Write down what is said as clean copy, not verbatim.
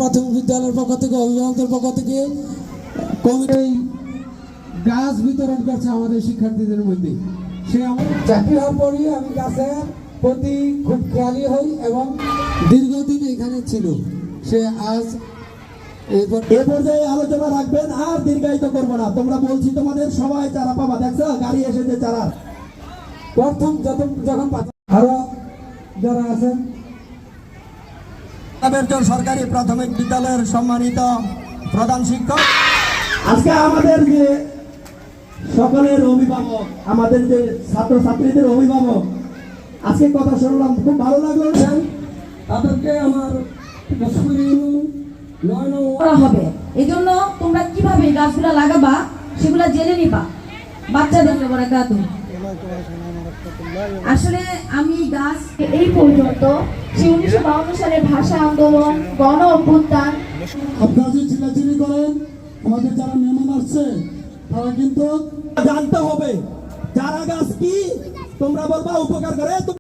প্রাথমিক বিদ্যালয়ের পক্ষ থেকে, অভিভাবকদের পক্ষ থেকে কমিটি গাছ বিতরণ করছে আমাদের শিক্ষার্থীদের মধ্যে। সে আমার চাকরি হওয়ার পরই আমি গাছের প্রতি খুব খেয়ালি হই এবং দীর্ঘদিন এখানে ছিল। সে আজ এ পর্যায়ে আলোচনা রাখবেন, আর দীর্ঘায়িত করবো না। তোমরা বলছি তোমাদের সবাই চারা পাবা, দেখছো গাড়ি এসেছে চারা। প্রথম যখন আরো যারা আছেন সরকারি প্রাথমিক বিদ্যালয়ের সম্মানিত প্রধান শিক্ষক, আজকে আমাদের যে সকলের অভিভাবক, আমাদের যে ছাত্রছাত্রীদের অভিভাবক, আজকে কথা শুনলাম, খুব ভালো লাগলো। তাদেরকে আমার করা হবে। এই জন্য তোমরা কিভাবে গাছগুলা লাগাবা সেগুলা জেনে নিবা। বাচ্চাদের আসলে আমি গাছ এই পর্যন্ত যে 1952 সালের ভাষা আন্দোলন, গণ অভ্যুত্থান, আপনারা যে চিল্লাচিল্লি করেন, আমাদের যারা মেহমান আসছে তারা কিন্তু জানতে হবে চারা গাছ কি, তোমরা বলবা উপকার করে।